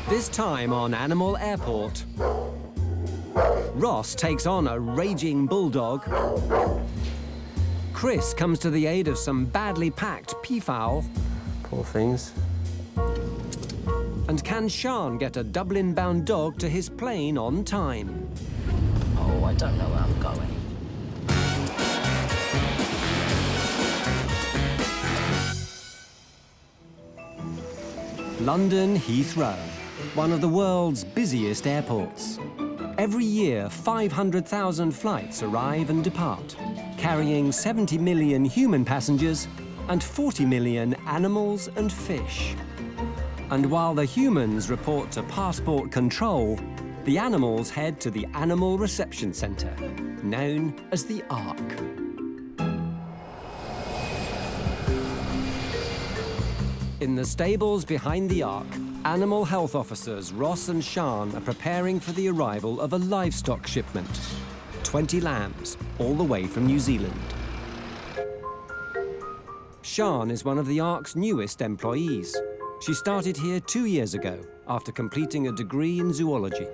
This time on Animal Airport, Ross takes on a raging bulldog. Chris comes to the aid of some badly packed peafowl. Poor things. And can Sean get a Dublin-bound dog to his plane on time? Oh, I don't know where I'm going. London Heathrow, one of the world's busiest airports. Every year, 500,000 flights arrive and depart, carrying 70 million human passengers and 40 million animals and fish. And while the humans report to passport control, the animals head to the Animal Reception Centre, known as the Ark. In the stables behind the Ark, animal health officers Ross and Sean are preparing for the arrival of a livestock shipment. 20 lambs, all the way from New Zealand. Sean is one of the Ark's newest employees. She started here 2 years ago after completing a degree in zoology.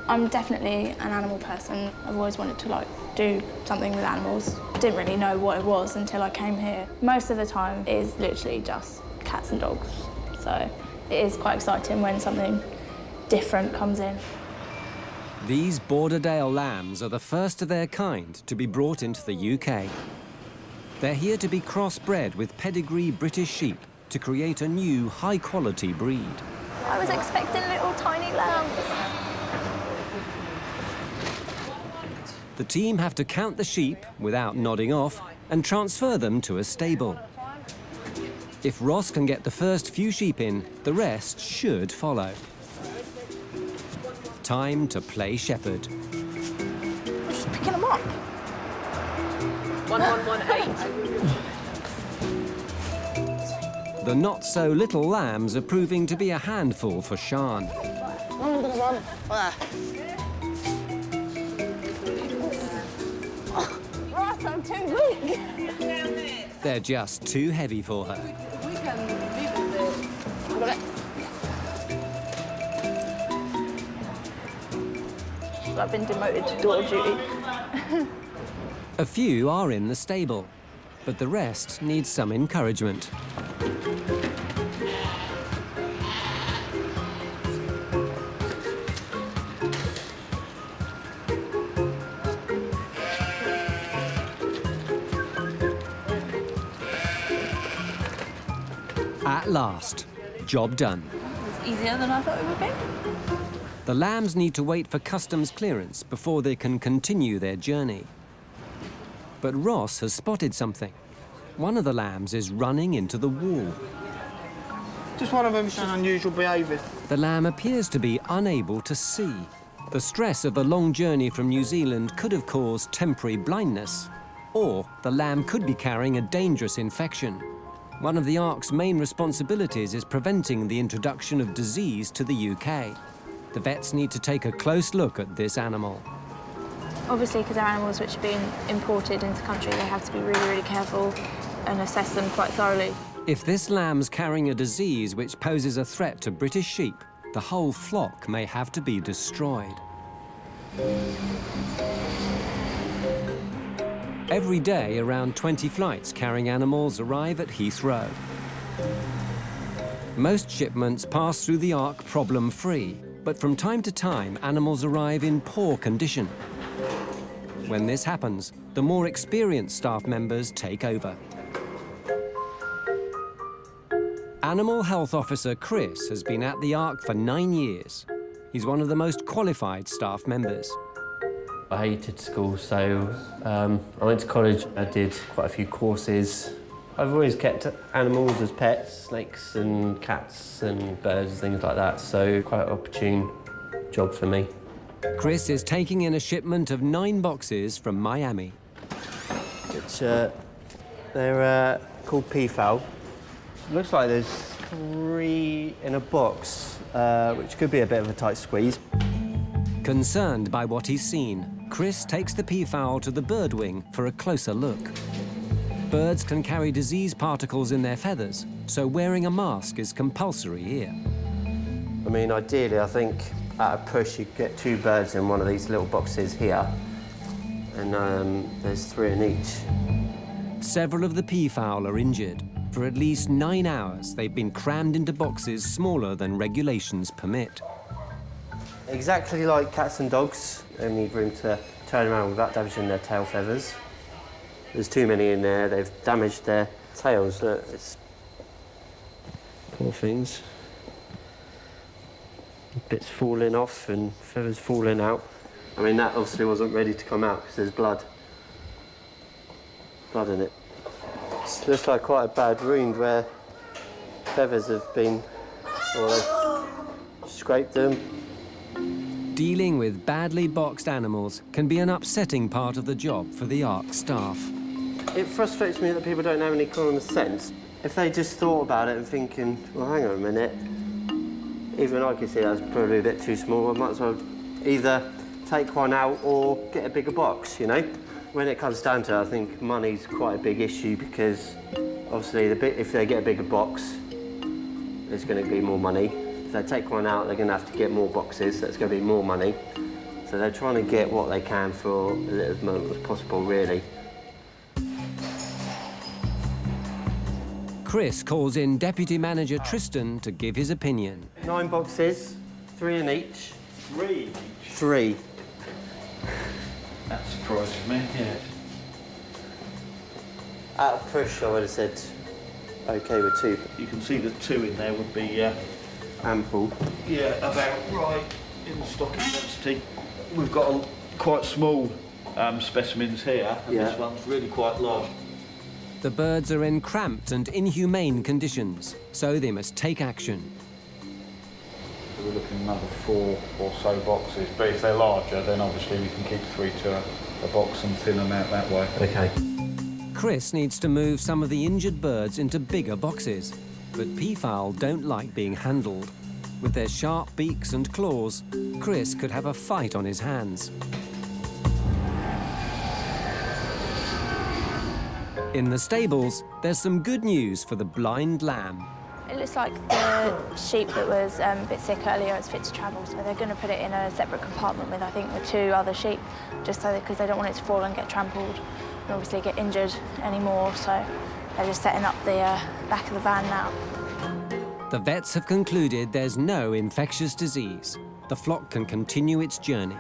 I'm definitely an animal person. I've always wanted to do something with animals. I didn't really know what it was until I came here. Most of the time it is literally just cats and dogs. So it is quite exciting when something different comes in. These Borderdale lambs are the first of their kind to be brought into the UK. They're here to be crossbred with pedigree British sheep to create a new high-quality breed. I was expecting little tiny lambs. The team have to count the sheep without nodding off and transfer them to a stable. If Ross can get the first few sheep in, the rest should follow. Time to play shepherd. I'm just picking them up. 1118. The not-so-little lambs are proving to be a handful for Sean. I'm gonna run. Ross, I'm too weak. They're just too heavy for her. I've been demoted to daughter duty. A few are in the stable, but the rest need some encouragement. At last, job done. It's easier than I thought it would be. The lambs need to wait for customs clearance before they can continue their journey. But Ross has spotted something. One of the lambs is running into the wall. Just one of them showing unusual behaviour. The lamb appears to be unable to see. The stress of the long journey from New Zealand could have caused temporary blindness, or the lamb could be carrying a dangerous infection. One of the Ark's main responsibilities is preventing the introduction of disease to the UK. The vets need to take a close look at this animal. Obviously, because they're animals which are being imported into the country, they have to be really, really careful and assess them quite thoroughly. If this lamb's carrying a disease which poses a threat to British sheep, the whole flock may have to be destroyed. Every day, around 20 flights carrying animals arrive at Heathrow. Most shipments pass through the Ark problem-free, but from time to time, animals arrive in poor condition. When this happens, the more experienced staff members take over. Animal Health Officer Chris has been at the Ark for 9 years. He's one of the most qualified staff members. I hated school, so I went to college. I did quite a few courses. I've always kept animals as pets, snakes and cats and birds and things like that, so quite an opportune job for me. Chris is taking in a shipment of 9 boxes from Miami. They're called P-fowl. Looks like there's 3 in a box, which could be a bit of a tight squeeze. Concerned by what he's seen, Chris takes the peafowl to the bird wing for a closer look. Birds can carry disease particles in their feathers, so wearing a mask is compulsory here. I mean, ideally, I think at a push, you get 2 birds in one of these little boxes here, and there's 3 in each. Several of the peafowl are injured. For at least 9 hours, they've been crammed into boxes smaller than regulations permit. Exactly like cats and dogs, they need room to turn around without damaging their tail feathers. There's too many in there, they've damaged their tails. Look, it's... Poor things. Bits falling off and feathers falling out. I mean, that obviously wasn't ready to come out because there's blood. Blood in it. It looks like quite a bad wound where feathers have been, or they've scraped them. Dealing with badly boxed animals can be an upsetting part of the job for the ARC staff. It frustrates me that people don't have any common sense. If they just thought about it and thinking, well, hang on a minute, even I could see that's probably a bit too small. I might as well either take one out or get a bigger box, you know? When it comes down to it, I think money's quite a big issue because obviously if they get a bigger box, there's going to be more money. If they take one out, they're going to have to get more boxes, so it's going to be more money. So they're trying to get what they can for as little amount as possible, really. Chris calls in Deputy Manager Tristan to give his opinion. 9 boxes, 3 in each. 3 each? 3. That surprises me, yes. At a push, I would have said OK with 2. You can see that 2 in there would be Ample. yeah, about right in the stocking density. We've got quite small specimens here, and Yeah. this one's really quite large. The birds are in cramped and inhumane conditions, so they must take action. So we're looking at another 4 or so boxes, but if they're larger, then obviously we can keep 3 to a box and thin them out that way. OK. Chris needs to move some of the injured birds into bigger boxes, but peafowl don't like being handled. With their sharp beaks and claws, Chris could have a fight on his hands. In the stables, there's some good news for the blind lamb. It looks like the sheep that was a bit sick earlier is fit to travel, so they're going to put it in a separate compartment with, I think, the 2 other sheep, just so because they don't want it to fall and get trampled and obviously get injured anymore, so they're just setting up the back of the van now. The vets have concluded there's no infectious disease. The flock can continue its journey.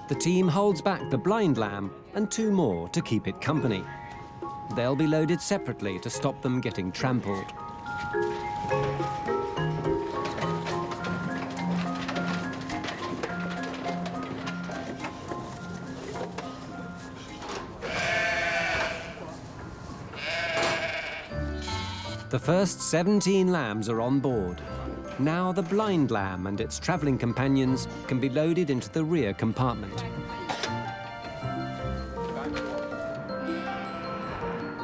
The team holds back the blind lamb and 2 more to keep it company. They'll be loaded separately to stop them getting trampled. The first 17 lambs are on board. Now the blind lamb and its travelling companions can be loaded into the rear compartment.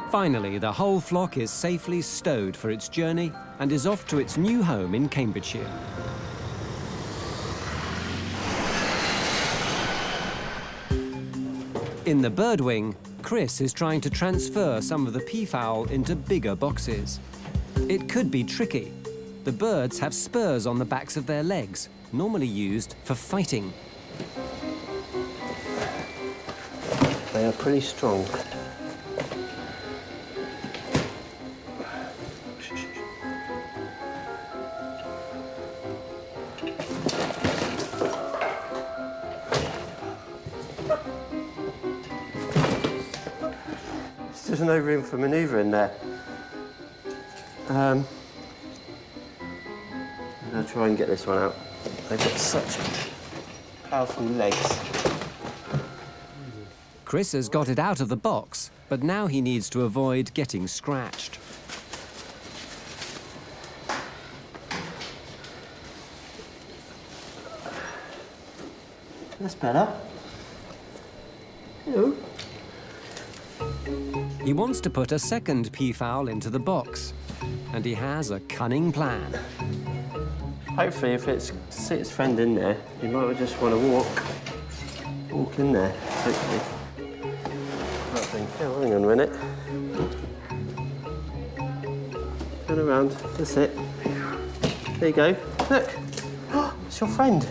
Finally, the whole flock is safely stowed for its journey and is off to its new home in Cambridgeshire. In the bird wing, Chris is trying to transfer some of the peafowl into bigger boxes. It could be tricky. The birds have spurs on the backs of their legs, normally used for fighting. They are pretty strong. There's no room for manoeuvre in there. I'm going to try and get this one out. They've got such powerful legs. Chris has got it out of the box, but now he needs to avoid getting scratched. That's better. Hello. He wants to put a second peafowl into the box, and he has a cunning plan. Hopefully, if it's see its friend in there, he might just want to walk in there. Hopefully. I think. Oh, hang on a minute. Turn around. That's it. There you go. Look. It's your friend.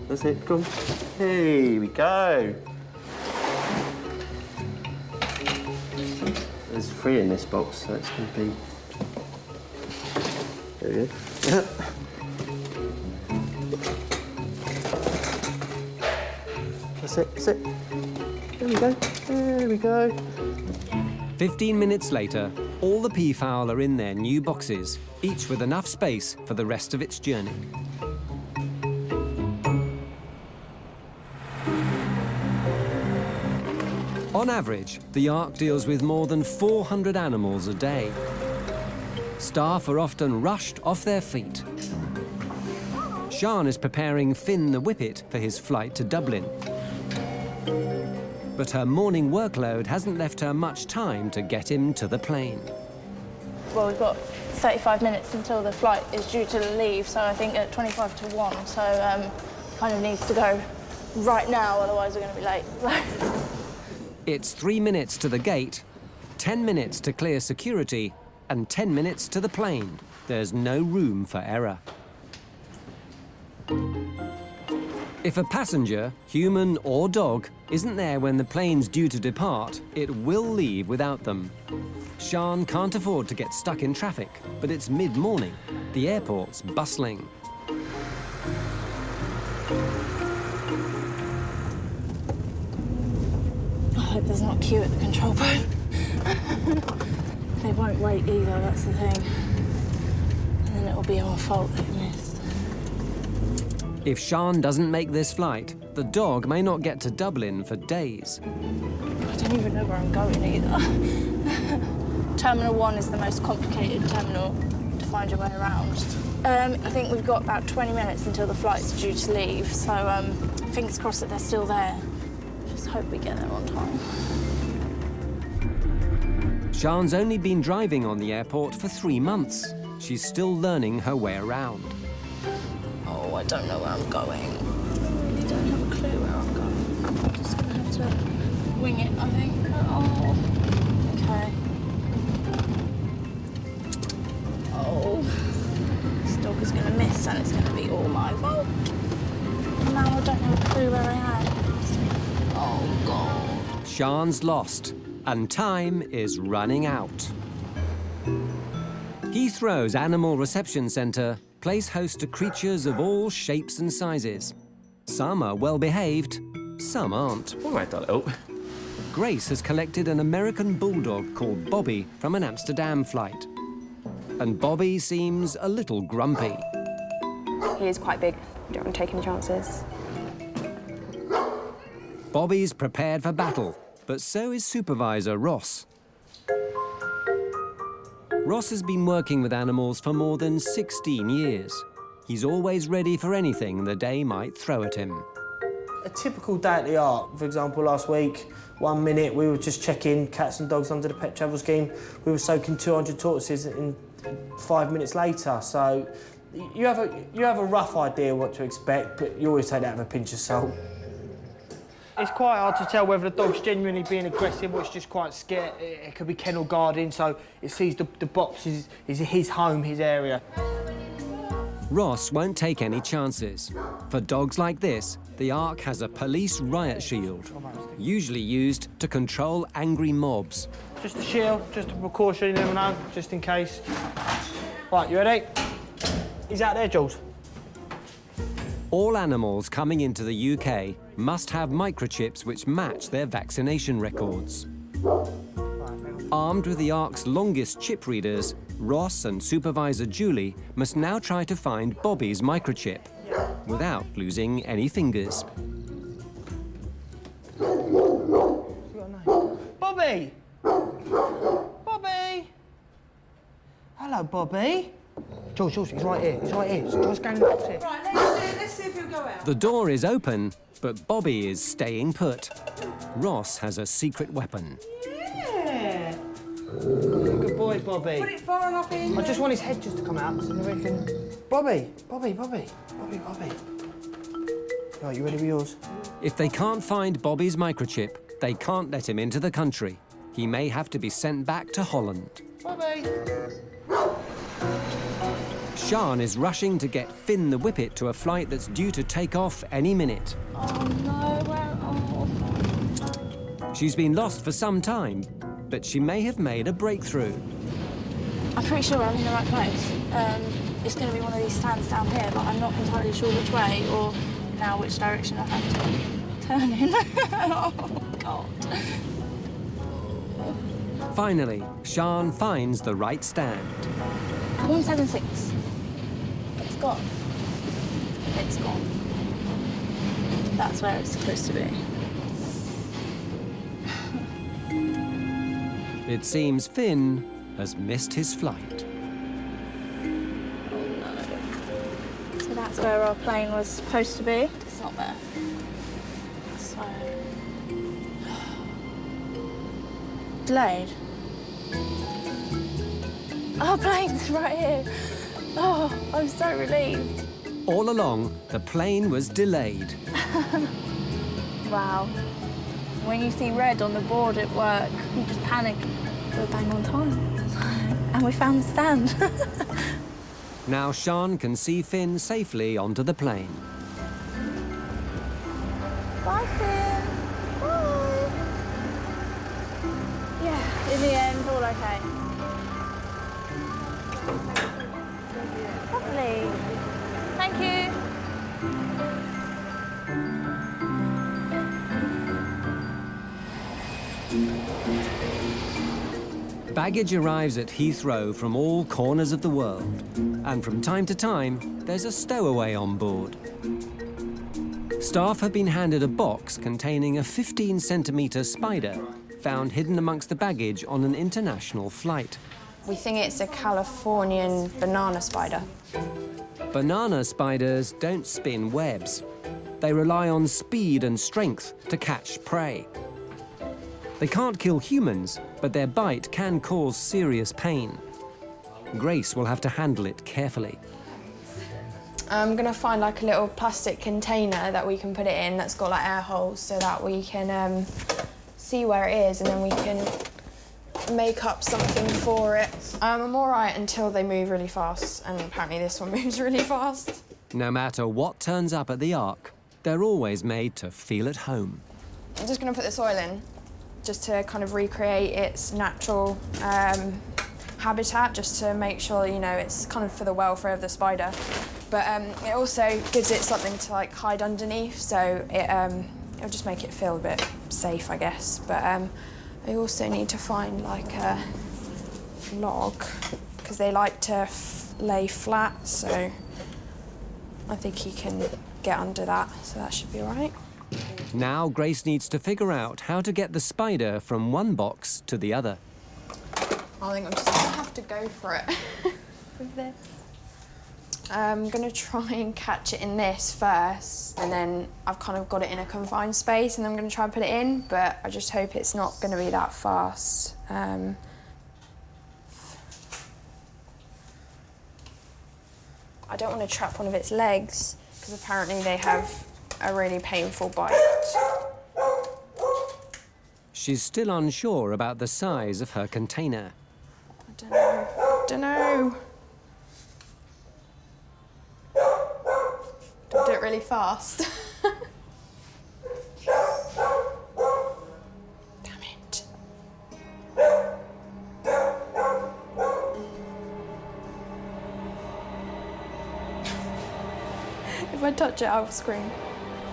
That's it. Come on. Here we go. There's 3 in this box, so it's going to be... There we go. That's it, that's it. There we go, there we go. 15 minutes later, all the peafowl are in their new boxes, each with enough space for the rest of its journey. On average, the Ark deals with more than 400 animals a day. Staff are often rushed off their feet. Sian is preparing Finn the Whippet for his flight to Dublin. But her morning workload hasn't left her much time to get him to the plane. Well, we've got 35 minutes until the flight is due to leave, so I think at 25 to 1, so kind of needs to go right now, otherwise we're going to be late. It's 3 minutes to the gate, 10 minutes to clear security, and 10 minutes to the plane. There's no room for error. If a passenger, human or dog, isn't there when the plane's due to depart, it will leave without them. Sian can't afford to get stuck in traffic, but it's mid-morning. The airport's bustling. I hope there's not a queue at the control point. They won't wait either, that's the thing. And then it'll be our fault they've missed. If Sian doesn't make this flight, the dog may not get to Dublin for days. I don't even know where I'm going either. Terminal 1 is the most complicated terminal to find your way around. I think we've got about 20 minutes until the flight's due to leave, so fingers crossed that they're still there. Just hope we get there on time. Sian's only been driving on the airport for 3 months. She's still learning her way around. Oh, I don't know where I'm going. I really don't have a clue where I'm going. I'm just going to have to wing it, I think. Oh, okay. Oh, this dog is going to miss and it's going to be all my fault. Now I don't have a clue where I am. Oh, God. Sian's lost, and time is running out. Heathrow's Animal Reception Centre plays host to creatures of all shapes and sizes. Some are well-behaved, some aren't. All right, darling. Grace has collected an American Bulldog called Bobby from an Amsterdam flight. And Bobby seems a little grumpy. He is quite big. Don't want to take any chances. Bobby's prepared for battle, but so is supervisor Ross. Ross has been working with animals for more than 16 years. He's always ready for anything the day might throw at him. A typical day at the Ark, for example, last week, 1 minute we were just checking cats and dogs under the pet travel scheme. We were soaking 200 tortoises in 5 minutes later. So you have a rough idea what to expect, but you always take that with a pinch of salt. It's quite hard to tell whether the dog's genuinely being aggressive or it's just quite scared. It could be kennel guarding, so it sees the box is his home, his area. Ross won't take any chances. For dogs like this, the Ark has a police riot shield, usually used to control angry mobs. Just a shield, just a precaution, you never know, just in case. Right, you ready? He's out there, Jules. All animals coming into the UK must have microchips which match their vaccination records. Armed with the Ark's longest chip readers, Ross and supervisor Julie must now try to find Bobby's microchip without losing any fingers. Bobby! Bobby! Hello, Bobby. George, he's right here. He's right here. George, going upstairs. Right, let's see if he'll go out. The door is open, but Bobby is staying put. Ross has a secret weapon. Yeah. Good boy, Bobby. Put it far enough in. I just want his head just to come out so we can... Bobby. Right, you ready with yours? If they can't find Bobby's microchip, they can't let him into the country. He may have to be sent back to Holland. Bobby. Sian is rushing to get Finn the Whippet to a flight that's due to take off any minute. Oh no, where? Oh. She's been lost for some time, but she may have made a breakthrough. I'm pretty sure I'm in the right place. It's going to be one of these stands down here, but I'm not entirely sure which way or now which direction I have to turn in. Oh, God. Finally, Sian finds the right stand. 176. It's gone. It's gone. That's where it's supposed to be. It seems Finn has missed his flight. So that's where our plane was supposed to be. It's not there. So... delayed. Our plane's right here. Oh, I'm so relieved. All along, the plane was delayed. Wow. When you see red on the board at work, you just panic. We're bang on time. And we found the stand. Now Sian can see Finn safely onto the plane. Bye, Finn. Bye. Yeah, in the end, all okay. Lovely. Thank you. Baggage arrives at Heathrow from all corners of the world. And from time to time, there's a stowaway on board. Staff have been handed a box containing a 15-centimetre spider found hidden amongst the baggage on an international flight. We think it's a Californian banana spider. Banana spiders don't spin webs. They rely on speed and strength to catch prey. They can't kill humans, but their bite can cause serious pain. Grace will have to handle it carefully. I'm gonna find like a little plastic container that we can put it in that's got like air holes so that we can see where it is and then we can make up something for it. I'm all right until they move really fast, and apparently this one moves really fast. No matter what turns up at the Ark, they're always made to feel at home. I'm just gonna put the soil in just to kind of recreate its natural habitat, just to make sure, you know, it's kind of for the welfare of the spider. But it also gives it something to like hide underneath, so it'll just make it feel a bit safe, I guess. But I also need to find like a log, because they like to lay flat, so I think he can get under that, so that should be all right. Now Grace needs to figure out how to get the spider from one box to the other. I think I'm just gonna have to go for it with this. I'm gonna try and catch it in this first, and then I've kind of got it in a confined space, and I'm gonna try and put it in, but I just hope it's not gonna be that fast. I don't want to trap one of its legs, because apparently they have a really painful bite. She's still unsure about the size of her container. I don't know. Don't do it really fast. Damn it. If I touch it, I'll scream.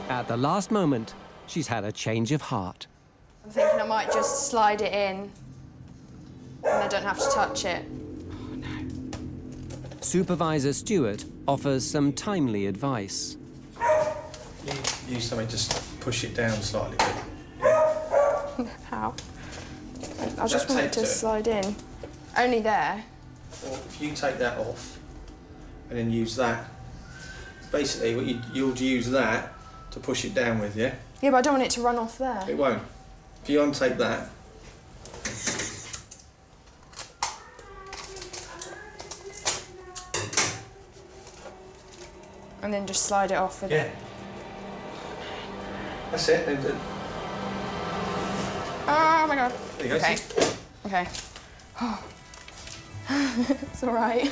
At the last moment, she's had a change of heart. I'm thinking I might just slide it in and I don't have to touch it. Oh, no. Supervisor Stewart offers some timely advice. Use something, just push it down slightly. How? I just want it to slide in. Only there. Or if you take that off and then use that, basically what you'll use that to push it down with, yeah? Yeah, but I don't want it to run off there. It won't. If you untake that, and then just slide it off with it. That's it. Oh my god. There you go. Okay. See? Okay. It's all right.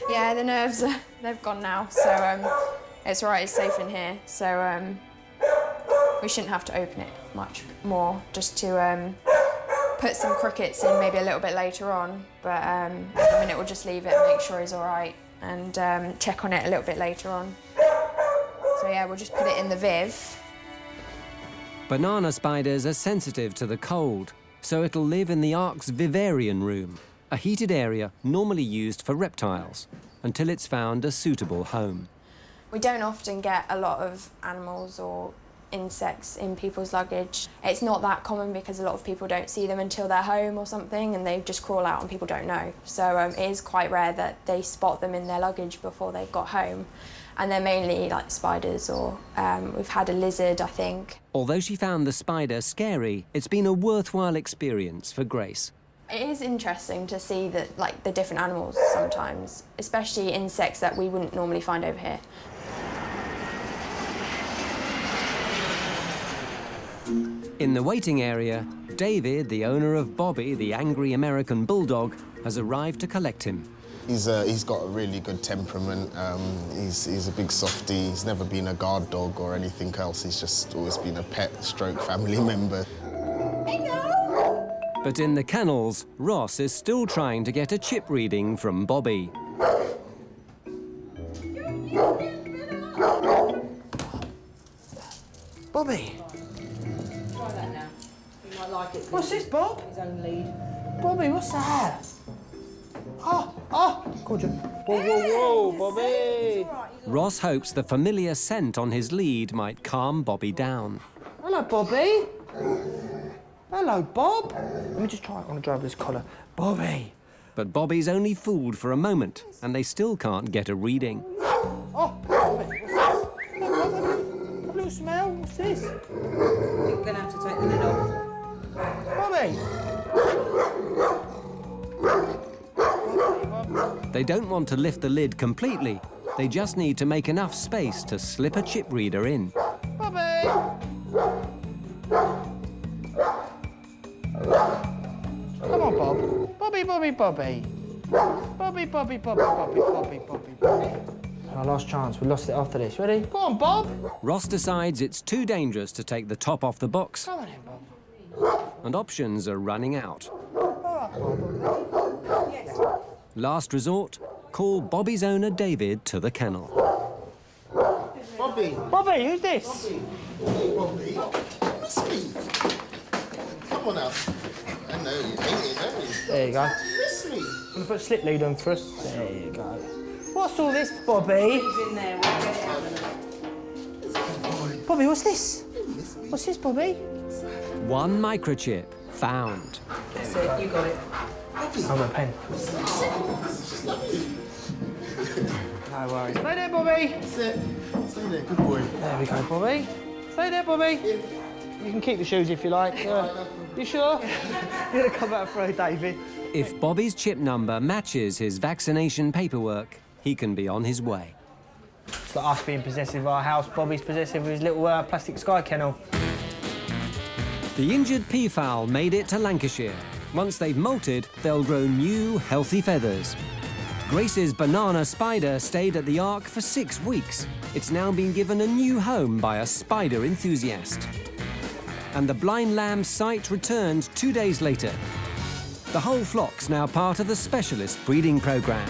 Yeah, the nerves, they've gone now, so it's all right, it's safe in here. So we shouldn't have to open it much more, just to put some crickets in maybe a little bit later on. But at the minute we'll just leave it and make sure he's all right and check on it a little bit later on. So yeah, we'll just put it in the viv. Banana spiders are sensitive to the cold, so it'll live in the Ark's vivarium room, a heated area normally used for reptiles, until it's found a suitable home. We don't often get a lot of animals or insects in people's luggage. It's not that common because a lot of people don't see them until they're home or something, and they just crawl out and people don't know. So it is quite rare that they spot them in their luggage before they've got home. And they're mainly like spiders, or we've had a lizard, I think. Although she found the spider scary, it's been a worthwhile experience for Grace. It is interesting to see that, like, the different animals sometimes, especially insects that we wouldn't normally find over here. In the waiting area, David, the owner of Bobby, the angry American bulldog, has arrived to collect him. He's got a really good temperament. He's a big softie. He's never been a guard dog or anything else. He's just always been a pet stroke family member. But in the kennels, Ross is still trying to get a chip reading from Bobby. Bobby. Try that now. You might like it. What's this, Bob? His own lead. Bobby, what's that? Called you. Whoa, Bobby. Ross hopes the familiar scent on his lead might calm Bobby down. Hello, Bobby. Hello, Bob. Let me just try it on the driver's collar. Bobby. But Bobby's only fooled for a moment, and they still can't get a reading. Oh, Bobby, what's this? Hello, Bobby. A little smell. What's this? You're going to have to take the lid off. Bobby. They don't want to lift the lid completely. They just need to make enough space to slip a chip reader in. Bobby. Come on, Bob. Bobby. Bobby. Our last chance. We lost it after this. Ready? Go on, Bob. Ross decides it's too dangerous to take the top off the box. Come on in, Bob. And options are running out. Yes. Last resort, call Bobby's owner David to the kennel. Bobby. Bobby, who's this? Bobby. Miss me. Come on out. I know you hate it, don't you? There you go. Miss me. I'm gonna put a slip lead on for us. There you go. What's all this, Bobby? He's in there. We'll get it out in a minute. Bobby, what's this? What's this, Bobby? One microchip found. That's it. You got it. I've got a pen. No worries. Stay there, Bobby. Stay there, good boy. There we go, Bobby. Stay there, Bobby. You can keep the shoes if you like. You sure? You're gonna come out for a David. If Bobby's chip number matches his vaccination paperwork, he can be on his way. It's like us being possessive of our house. Bobby's possessive of his little plastic sky kennel. The injured peafowl made it to Lancashire. Once they've molted, they'll grow new, healthy feathers. Grace's banana spider stayed at the Ark for 6 weeks. It's now been given a new home by a spider enthusiast. And the blind lamb's sight returned 2 days later. The whole flock's now part of the specialist breeding programme.